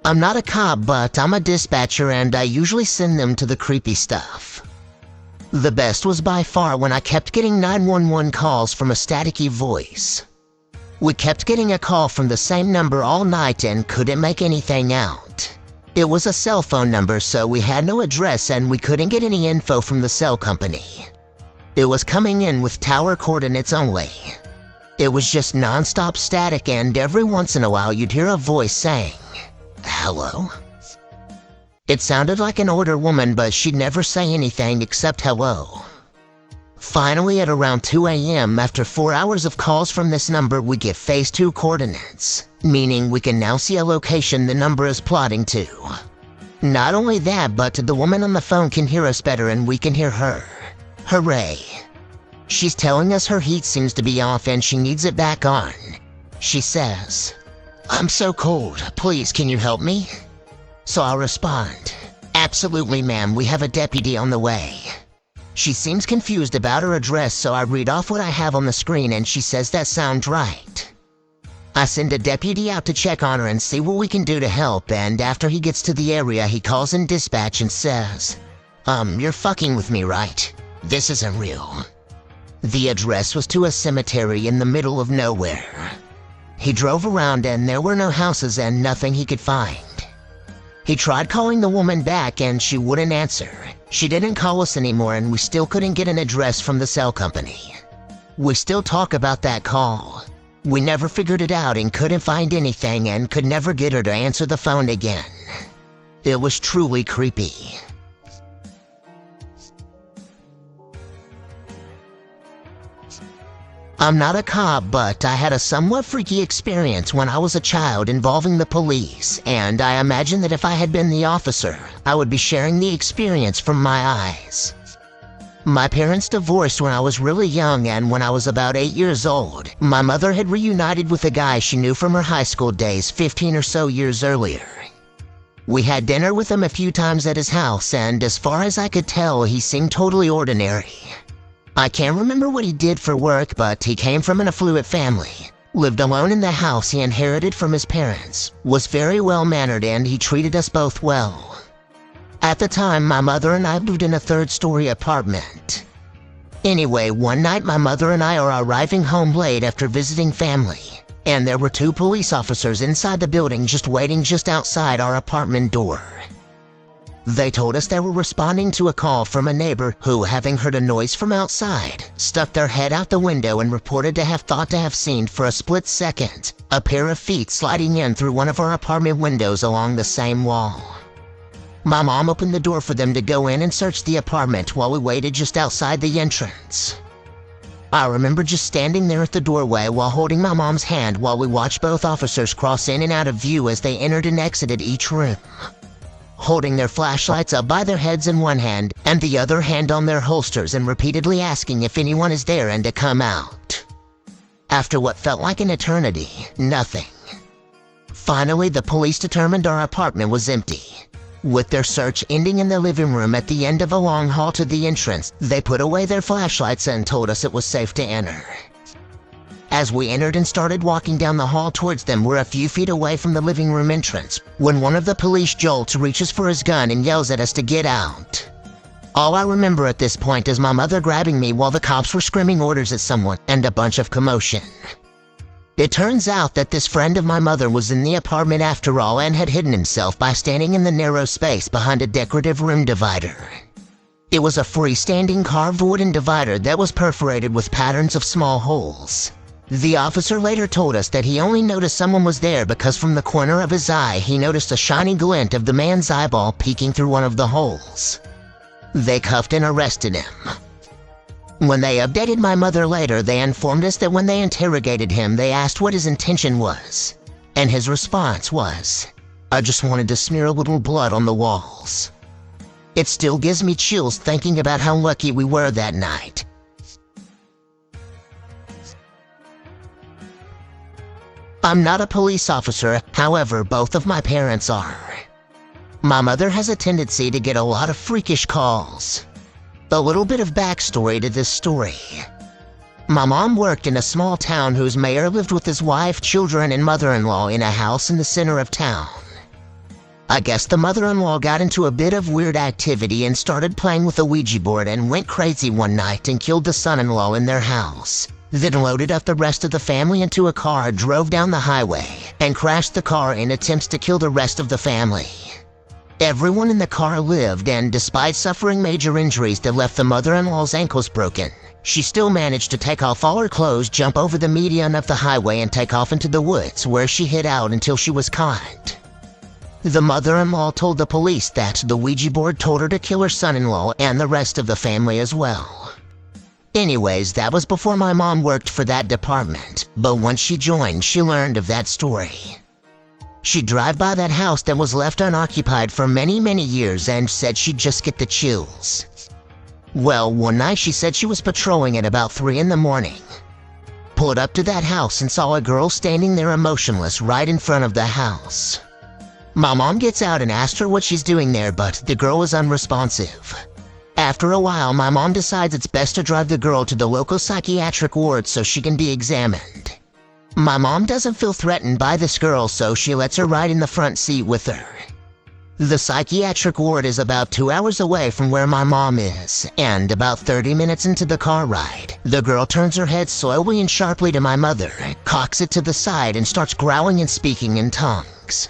I'm not a cop, but I'm a dispatcher and I usually send them to the creepy stuff. The best was by far when I kept getting 911 calls from a staticky voice. We kept getting a call from the same number all night and couldn't make anything out. It was a cell phone number, so we had no address and we couldn't get any info from the cell company. It was coming in with tower coordinates only. It was just non-stop static, and every once in a while you'd hear a voice saying, "Hello?" It sounded like an older woman, but she'd never say anything except hello. Finally, at around 2 a.m., after 4 hours of calls from this number, we get phase 2 coordinates, meaning we can now see a location the number is plotting to. Not only that, but the woman on the phone can hear us better and we can hear her. Hooray. She's telling us her heat seems to be off and she needs it back on. She says, "I'm so cold, please can you help me?" So I'll respond, "Absolutely, ma'am, we have a deputy on the way." She seems confused about her address, so I read off what I have on the screen and she says that sounds right. I send a deputy out to check on her and see what we can do to help, and after he gets to the area he calls in dispatch and says, "You're fucking with me, right? This isn't real." The address was to a cemetery in the middle of nowhere. He drove around and there were no houses and nothing he could find. He tried calling the woman back and she wouldn't answer. She didn't call us anymore and we still couldn't get an address from the cell company. We still talk about that call. We never figured it out and couldn't find anything and could never get her to answer the phone again. It was truly creepy. I'm not a cop, but I had a somewhat freaky experience when I was a child involving the police, and I imagine that if I had been the officer, I would be sharing the experience from my eyes. My parents divorced when I was really young, and when I was about 8 years old, my mother had reunited with a guy she knew from her high school days 15 or so years earlier. We had dinner with him a few times at his house, and as far as I could tell, he seemed totally ordinary. I can't remember what he did for work, but he came from an affluent family, lived alone in the house he inherited from his parents, was very well-mannered, and he treated us both well. At the time, my mother and I lived in a third-story apartment. Anyway, one night my mother and I are arriving home late after visiting family, and there were 2 police officers inside the building just waiting just outside our apartment door. They told us they were responding to a call from a neighbor who, having heard a noise from outside, stuck their head out the window and reported to have thought to have seen for a split second a pair of feet sliding in through one of our apartment windows along the same wall. My mom opened the door for them to go in and search the apartment while we waited just outside the entrance. I remember just standing there at the doorway while holding my mom's hand while we watched both officers cross in and out of view as they entered and exited each room, holding their flashlights up by their heads in one hand and the other hand on their holsters and repeatedly asking if anyone is there and to come out. After what felt like an eternity, nothing. Finally, the police determined our apartment was empty. With their search ending in the living room at the end of a long hall to the entrance, they put away their flashlights and told us it was safe to enter. As we entered and started walking down the hall towards them, we're a few feet away from the living room entrance, when one of the police jolts reaches for his gun and yells at us to get out. All I remember at this point is my mother grabbing me while the cops were screaming orders at someone and a bunch of commotion. It turns out that this friend of my mother was in the apartment after all and had hidden himself by standing in the narrow space behind a decorative room divider. It was a freestanding carved wooden divider that was perforated with patterns of small holes. The officer later told us that he only noticed someone was there because from the corner of his eye he noticed a shiny glint of the man's eyeball peeking through one of the holes. They cuffed and arrested him. When they updated my mother later, they informed us that when they interrogated him, they asked what his intention was, and his response was, "I just wanted to smear a little blood on the walls." It still gives me chills thinking about how lucky we were that night. I'm not a police officer, however, both of my parents are. My mother has a tendency to get a lot of freakish calls. A little bit of backstory to this story. My mom worked in a small town whose mayor lived with his wife, children, and mother-in-law in a house in the center of town. I guess the mother-in-law got into a bit of weird activity and started playing with the Ouija board and went crazy one night and killed the son-in-law in their house. Then loaded up the rest of the family into a car, drove down the highway, and crashed the car in attempts to kill the rest of the family. Everyone in the car lived, and despite suffering major injuries that left the mother-in-law's ankles broken, she still managed to take off all her clothes, jump over the median of the highway, and take off into the woods, where she hid out until she was caught. The mother-in-law told the police that the Ouija board told her to kill her son-in-law and the rest of the family as well. Anyways, that was before my mom worked for that department, but once she joined, she learned of that story. She'd drive by that house that was left unoccupied for many, many years and said she'd just get the chills. Well, one night she said she was patrolling at about 3 in the morning. Pulled up to that house and saw a girl standing there emotionless right in front of the house. My mom gets out and asked her what she's doing there, but the girl was unresponsive. After a while, my mom decides it's best to drive the girl to the local psychiatric ward so she can be examined. My mom doesn't feel threatened by this girl, so she lets her ride in the front seat with her. The psychiatric ward is about 2 hours away from where my mom is, and about 30 minutes into the car ride, the girl turns her head slowly and sharply to my mother, cocks it to the side, and starts growling and speaking in tongues.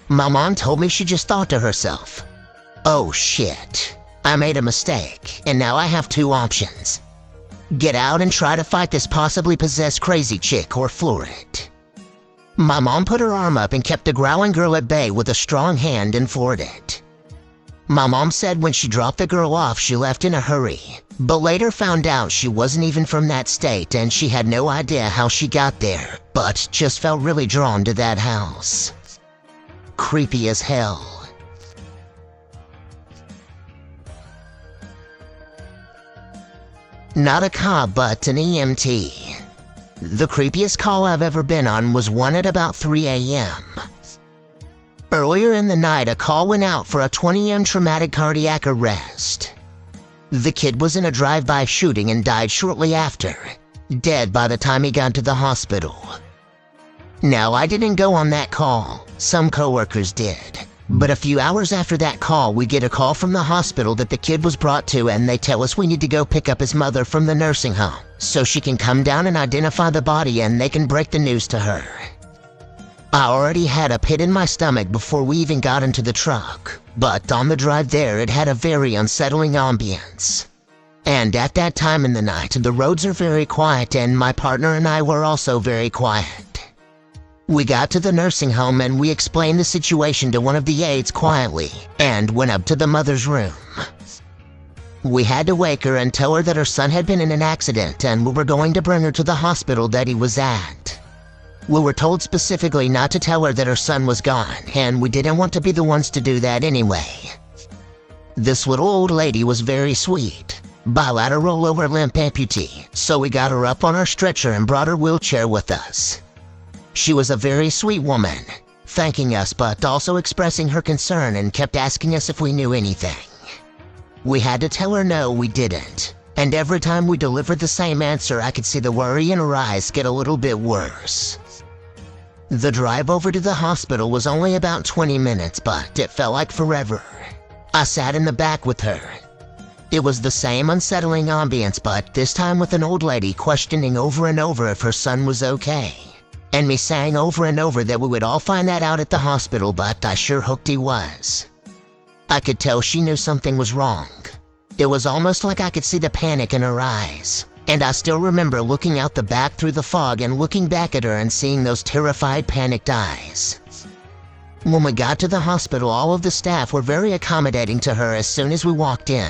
My mom told me she just thought to herself, "Oh shit, I made a mistake, and now I have 2 options. Get out and try to fight this possibly possessed crazy chick, or floor it." My mom put her arm up and kept the growling girl at bay with a strong hand and floored it. My mom said when she dropped the girl off, she left in a hurry, but later found out she wasn't even from that state and she had no idea how she got there, but just felt really drawn to that house. Creepy as hell. Not a cop, but an EMT. The creepiest call I've ever been on was one at about 3 a.m. Earlier in the night, a call went out for a 20-M traumatic cardiac arrest. The kid was in a drive-by shooting and died shortly after, dead by the time he got to the hospital. Now, I didn't go on that call. Some coworkers did. But a few hours after that call, we get a call from the hospital that the kid was brought to, and they tell us we need to go pick up his mother from the nursing home so she can come down and identify the body and they can break the news to her. I already had a pit in my stomach before we even got into the truck, but on the drive there it had a very unsettling ambience. And at that time in the night, the roads are very quiet and my partner and I were also very quiet. We got to the nursing home and we explained the situation to one of the aides quietly and went up to the mother's room. We had to wake her and tell her that her son had been in an accident and we were going to bring her to the hospital that he was at. We were told specifically not to tell her that her son was gone, and we didn't want to be the ones to do that anyway. This little old lady was very sweet, bilateral lower limb amputee, so we got her up on our stretcher and brought her wheelchair with us. She was a very sweet woman, thanking us but also expressing her concern and kept asking us if we knew anything. We had to tell her no, we didn't, and every time we delivered the same answer, I could see the worry in her eyes get a little bit worse. The drive over to the hospital was only about 20 minutes, but it felt like forever. I sat in the back with her. It was the same unsettling ambience, but this time with an old lady questioning over and over if her son was okay. And me saying over and over that we would all find that out at the hospital, but I sure hoped he was. I could tell she knew something was wrong. It was almost like I could see the panic in her eyes. And I still remember looking out the back through the fog and looking back at her and seeing those terrified, panicked eyes. When we got to the hospital, all of the staff were very accommodating to her as soon as we walked in.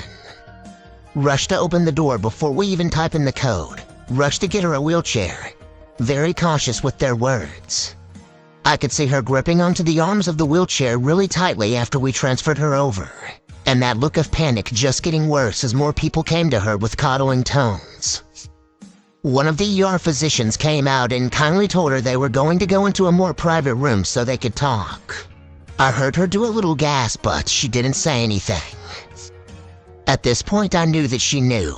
Rushed to open the door before we even type in the code. Rushed to get her a wheelchair. Very cautious with their words. I could see her gripping onto the arms of the wheelchair really tightly after we transferred her over. And that look of panic just getting worse as more people came to her with coddling tones. One of the ER physicians came out and kindly told her they were going to go into a more private room so they could talk. I heard her do a little gasp, but she didn't say anything. At this point, I knew that she knew.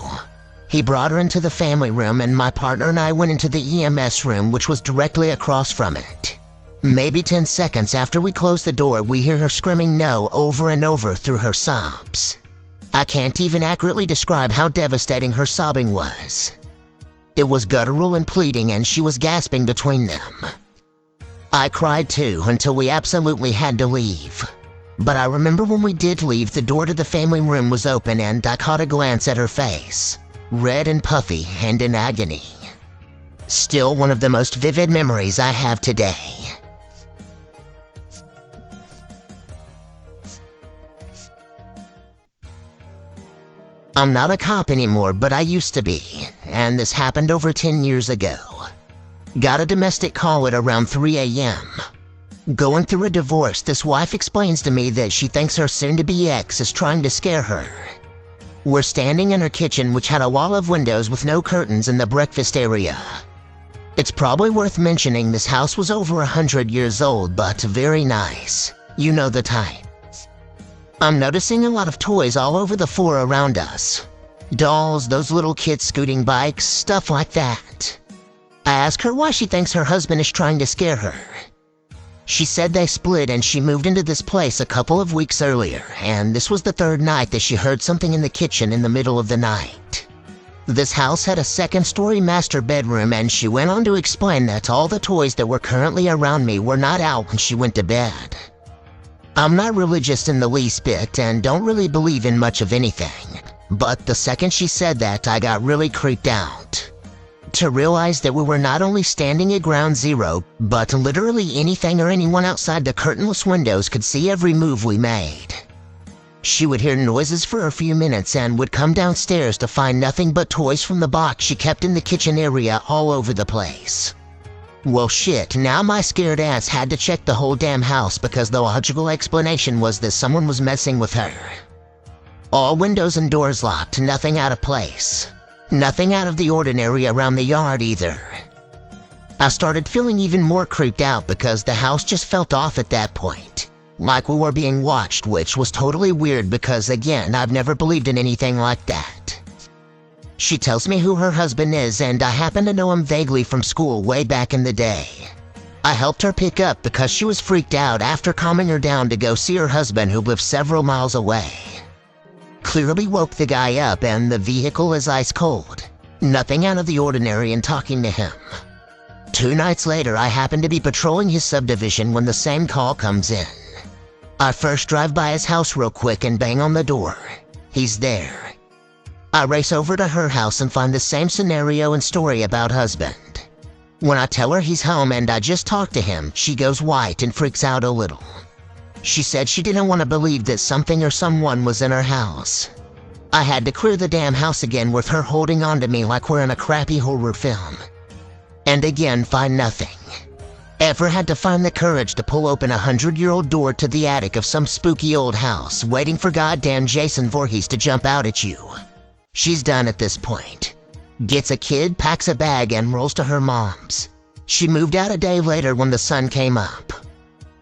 He brought her into the family room and my partner and I went into the EMS room, which was directly across from it. Maybe 10 seconds after we close the door, we hear her screaming no over and over through her sobs. I can't even accurately describe how devastating her sobbing was. It was guttural and pleading, and she was gasping between them. I cried too until we absolutely had to leave. But I remember when we did leave, the door to the family room was open and I caught a glance at her face, red and puffy and in agony. Still one of the most vivid memories I have today. I'm not a cop anymore, but I used to be, and this happened over 10 years ago. Got a domestic call at around 3 a.m. Going through a divorce, this wife explains to me that she thinks her soon-to-be ex is trying to scare her. We're standing in her kitchen, which had a wall of windows with no curtains in the breakfast area. It's probably worth mentioning this house was over 100 years old, but very nice. You know the type. I'm noticing a lot of toys all over the floor around us. Dolls, those little kids scooting bikes, stuff like that. I ask her why she thinks her husband is trying to scare her. She said they split and she moved into this place a couple of weeks earlier, and this was the third night that she heard something in the kitchen in the middle of the night. This house had a second-story master bedroom, and she went on to explain that all the toys that were currently around me were not out when she went to bed. I'm not religious in the least bit and don't really believe in much of anything, but the second she said that, I got really creeped out. To realize that we were not only standing at ground zero, but literally anything or anyone outside the curtainless windows could see every move we made. She would hear noises for a few minutes and would come downstairs to find nothing but toys from the box she kept in the kitchen area all over the place. Well shit, now my scared ass had to check the whole damn house because the logical explanation was that someone was messing with her. All windows and doors locked, nothing out of place. Nothing out of the ordinary around the yard either. I started feeling even more creeped out because the house just felt off at that point. Like we were being watched, which was totally weird because, again, I've never believed in anything like that. She tells me who her husband is, and I happen to know him vaguely from school way back in the day. I helped her pick up because she was freaked out after calming her down to go see her husband who lived several miles away. Clearly woke the guy up, and the vehicle is ice cold. Nothing out of the ordinary in talking to him. 2 nights later, I happen to be patrolling his subdivision when the same call comes in. I first drive by his house real quick and bang on the door. He's there. I race over to her house and find the same scenario and story about husband. When I tell her he's home and I just talked to him, she goes white and freaks out a little. She said she didn't want to believe that something or someone was in her house. I had to clear the damn house again with her holding on to me like we're in a crappy horror film. And again, find nothing. Ever had to find the courage to pull open a 100-year-old door to the attic of some spooky old house, waiting for goddamn Jason Voorhees to jump out at you. She's done at this point. Gets a kid, packs a bag, and rolls to her mom's. She moved out a day later when the sun came up.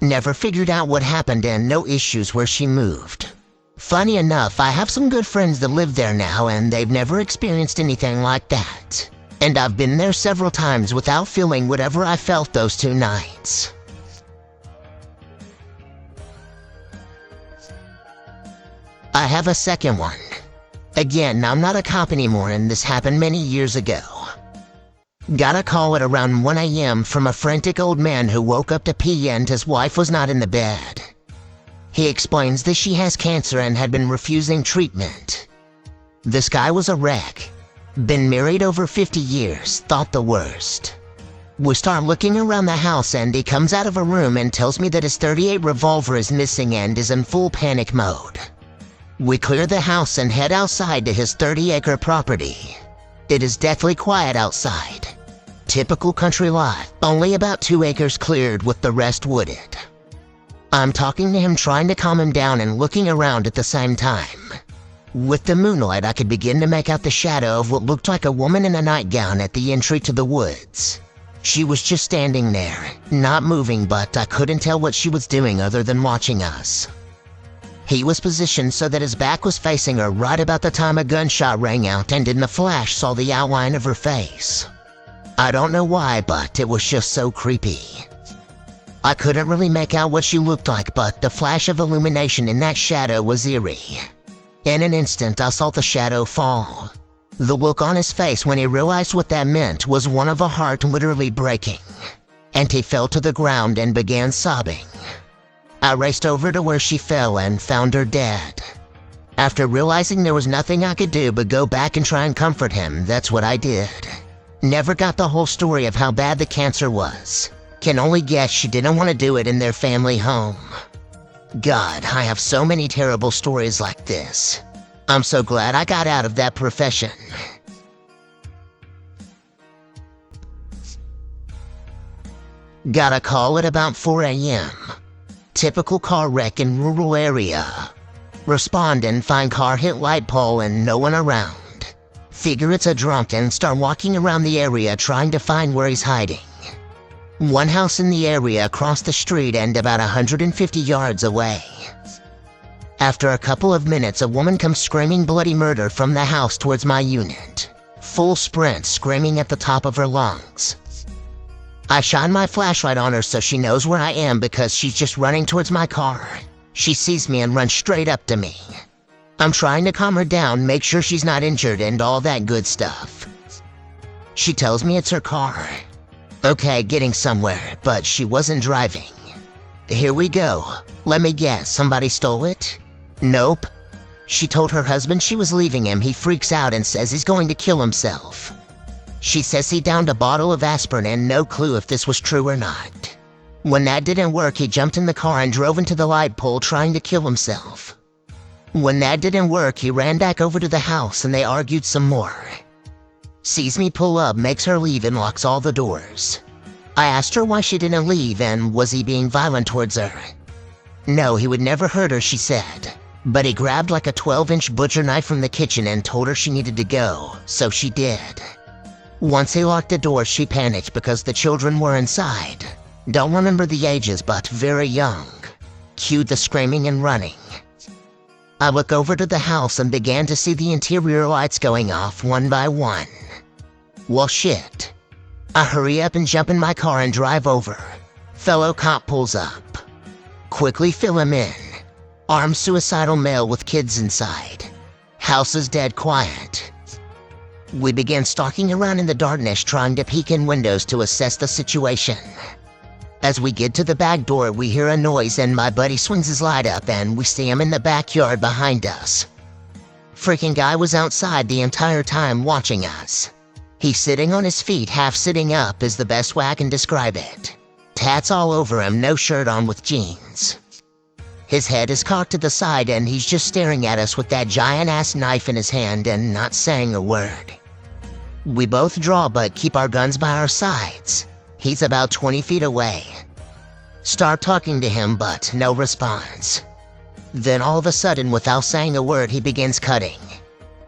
Never figured out what happened and no issues where she moved. Funny enough, I have some good friends that live there now and they've never experienced anything like that. And I've been there several times without feeling whatever I felt those 2 nights. I have a second one. Again, I'm not a cop anymore and this happened many years ago. Got a call at around 1 a.m. from a frantic old man who woke up to pee and his wife was not in the bed. He explains that she has cancer and had been refusing treatment. This guy was a wreck. Been married over 50 years, thought the worst. We start looking around the house and he comes out of a room and tells me that his .38 revolver is missing and is in full panic mode. We clear the house and head outside to his 30-acre property. It is deathly quiet outside. Typical country life, only about 2 acres cleared with the rest wooded. I'm talking to him, trying to calm him down and looking around at the same time. With the moonlight, I could begin to make out the shadow of what looked like a woman in a nightgown at the entry to the woods. She was just standing there, not moving, but I couldn't tell what she was doing other than watching us. He was positioned so that his back was facing her right about the time a gunshot rang out, and in the flash saw the outline of her face. I don't know why, but it was just so creepy. I couldn't really make out what she looked like, but the flash of illumination in that shadow was eerie. In an instant, I saw the shadow fall. The look on his face when he realized what that meant was one of a heart literally breaking, and he fell to the ground and began sobbing. I raced over to where she fell and found her dead. After realizing there was nothing I could do but go back and try and comfort him, that's what I did. Never got the whole story of how bad the cancer was. Can only guess she didn't want to do it in their family home. God, I have so many terrible stories like this. I'm so glad I got out of that profession. Got a call at about 4 a.m. Typical car wreck in rural area. Respond and find car hit light pole and no one around. Figure it's a drunk and start walking around the area trying to find where he's hiding. One house in the area across the street and about 150 yards away. After a couple of minutes, a woman comes screaming bloody murder from the house towards my unit. Full sprint, screaming at the top of her lungs. I shine my flashlight on her so she knows where I am because she's just running towards my car. She sees me and runs straight up to me. I'm trying to calm her down, make sure she's not injured and all that good stuff. She tells me it's her car. Okay, getting somewhere, but she wasn't driving. Here we go. Let me guess, somebody stole it? Nope. She told her husband she was leaving him. He freaks out and says he's going to kill himself. She says he downed a bottle of aspirin and no clue if this was true or not. When that didn't work, he jumped in the car and drove into the light pole trying to kill himself. When that didn't work, he ran back over to the house and they argued some more. Sees me pull up, makes her leave and locks all the doors. I asked her why she didn't leave and was he being violent towards her. No, he would never hurt her, she said. But he grabbed like a 12-inch butcher knife from the kitchen and told her she needed to go, so she did. Once he locked the door, she panicked because the children were inside. Don't remember the ages, but very young. Cue the screaming and running. I look over to the house and began to see the interior lights going off one by one. Well, shit. I hurry up and jump in my car and drive over. Fellow cop pulls up. Quickly fill him in. Armed suicidal male with kids inside. House is dead quiet. We began stalking around in the darkness trying to peek in windows to assess the situation. As we get to the back door, we hear a noise and my buddy swings his light up and we see him in the backyard behind us. Freaking guy was outside the entire time watching us. He's sitting on his feet, half sitting up is the best way I can describe it. Tats all over him, no shirt on with jeans. His head is cocked to the side and he's just staring at us with that giant-ass knife in his hand and not saying a word. We both draw but keep our guns by our sides. He's about 20 feet away. Start talking to him but no response. Then all of a sudden, without saying a word, he begins cutting.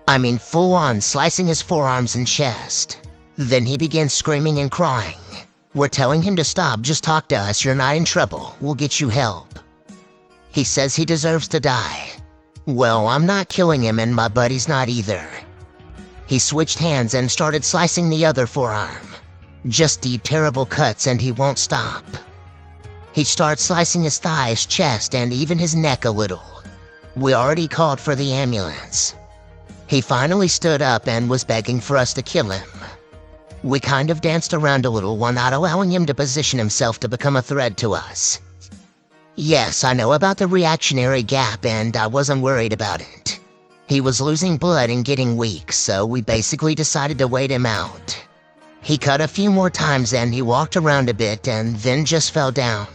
I mean full on, slicing his forearms and chest. Then he begins screaming and crying. We're telling him to stop, just talk to us, you're not in trouble, we'll get you help. He says he deserves to die. Well, I'm not killing him and my buddy's not either. He switched hands and started slicing the other forearm. Just deep, terrible cuts and he won't stop. He starts slicing his thighs, chest, and even his neck a little. We already called for the ambulance. He finally stood up and was begging for us to kill him. We kind of danced around a little while not allowing him to position himself to become a threat to us. Yes, I know about the reactionary gap and I wasn't worried about it. He was losing blood and getting weak, so we basically decided to wait him out. He cut a few more times and he walked around a bit and then just fell down.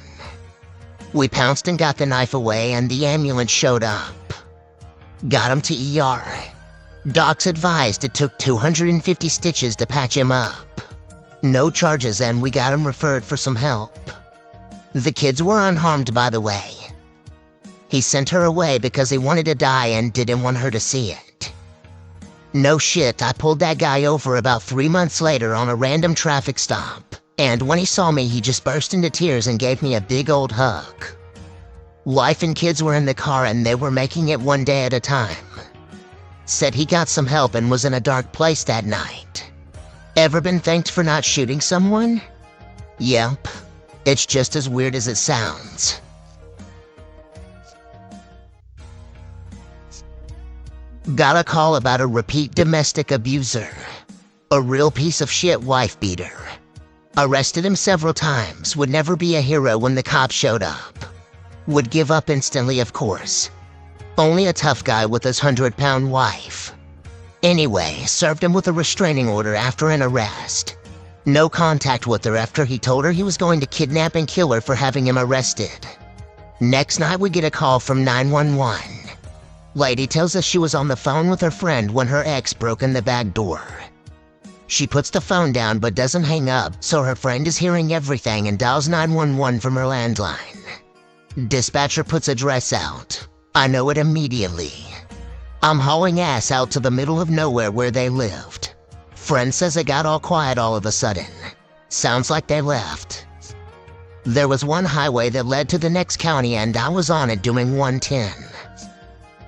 We pounced and got the knife away and the ambulance showed up. Got him to ER. Docs advised it took 250 stitches to patch him up. No charges and we got him referred for some help. The kids were unharmed, by the way. He sent her away because he wanted to die and didn't want her to see it. No shit, I pulled that guy over about 3 months later on a random traffic stop. And when he saw me, he just burst into tears and gave me a big old hug. Wife and kids were in the car and they were making it one day at a time. Said he got some help and was in a dark place that night. Ever been thanked for not shooting someone? Yep. It's just as weird as it sounds. Got a call about a repeat domestic abuser. A real piece of shit wife beater. Arrested him several times, would never be a hero when the cops showed up. Would give up instantly, of course. Only a tough guy with his 100-pound wife. Anyway, served him with a restraining order after an arrest. No contact with her after he told her he was going to kidnap and kill her for having him arrested. Next night we get a call from 911. Lady tells us she was on the phone with her friend when her ex broke in the back door. She puts the phone down but doesn't hang up, so her friend is hearing everything and dials 911 from her landline. Dispatcher puts address out. I know it immediately. I'm hauling ass out to the middle of nowhere where they lived. Friend says it got all quiet all of a sudden. Sounds like they left. There was one highway that led to the next county and I was on it doing 110.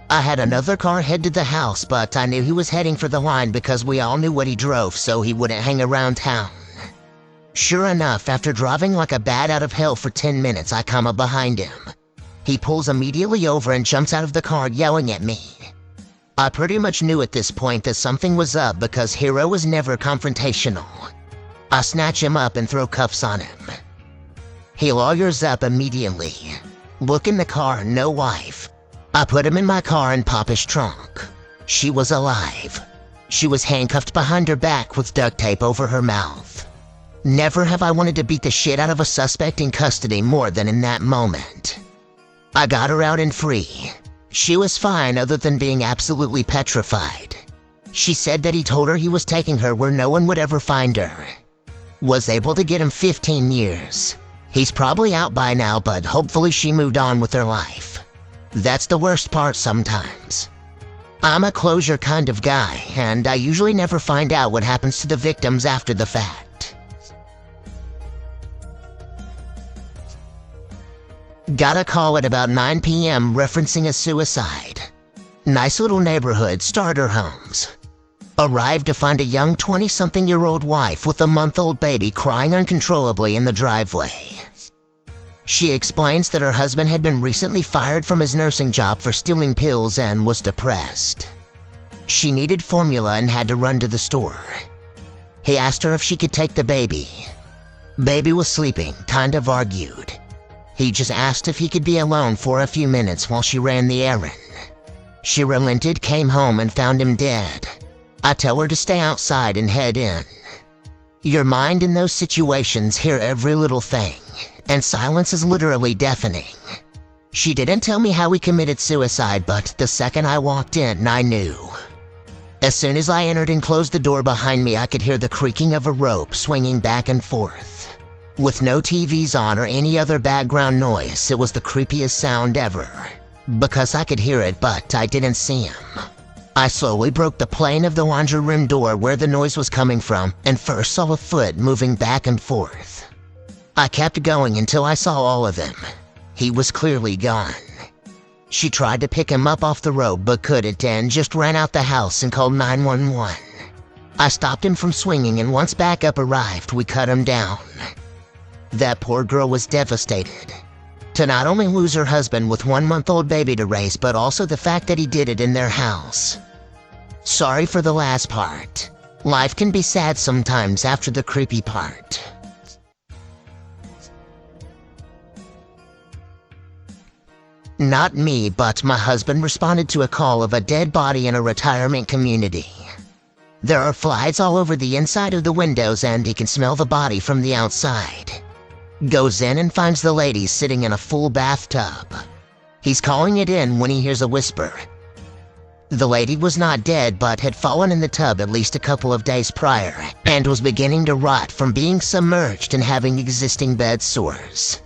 I had another car head to the house, but I knew he was heading for the line because we all knew what he drove so he wouldn't hang around town. Sure enough, after driving like a bat out of hell for 10 minutes, I come up behind him. He pulls immediately over and jumps out of the car yelling at me. I pretty much knew at this point that something was up because Hero was never confrontational. I snatch him up and throw cuffs on him. He lawyers up immediately. Look in the car, no wife. I put him in my car and pop his trunk. She was alive. She was handcuffed behind her back with duct tape over her mouth. Never have I wanted to beat the shit out of a suspect in custody more than in that moment. I got her out and free. She was fine other than being absolutely petrified. She said that he told her he was taking her where no one would ever find her. Was able to get him 15 years. He's probably out by now, but hopefully she moved on with her life. That's the worst part sometimes. I'm a closure kind of guy, and I usually never find out what happens to the victims after the fact. Got a call at about 9 p.m. referencing a suicide. Nice little neighborhood, starter homes. Arrived to find a young 20-something-year-old wife with a month-old baby crying uncontrollably in the driveway. She explains that her husband had been recently fired from his nursing job for stealing pills and was depressed. She needed formula and had to run to the store. He asked her if she could take the baby. Baby was sleeping, kind of argued. He just asked if he could be alone for a few minutes while she ran the errand. She relented, came home, and found him dead. I tell her to stay outside and head in. Your mind in those situations hear every little thing. And silence is literally deafening. She didn't tell me how he committed suicide, but the second I walked in, I knew. As soon as I entered and closed the door behind me, I could hear the creaking of a rope swinging back and forth. With no TVs on or any other background noise, it was the creepiest sound ever. Because I could hear it, but I didn't see him. I slowly broke the plane of the laundry room door where the noise was coming from, and first saw a foot moving back and forth. I kept going until I saw all of him. He was clearly gone. She tried to pick him up off the road but couldn't and just ran out the house and called 911. I stopped him from swinging and once backup arrived, we cut him down. That poor girl was devastated. To not only lose her husband with 1-month-old baby to raise, but also the fact that he did it in their house. Sorry for the last part. Life can be sad sometimes after the creepy part. Not me, but my husband responded to a call of a dead body in a retirement community. There are flies all over the inside of the windows and he can smell the body from the outside. Goes in and finds the lady sitting in a full bathtub. He's calling it in when he hears a whisper. The lady was not dead but had fallen in the tub at least a couple of days prior and was beginning to rot from being submerged and having existing bed sores.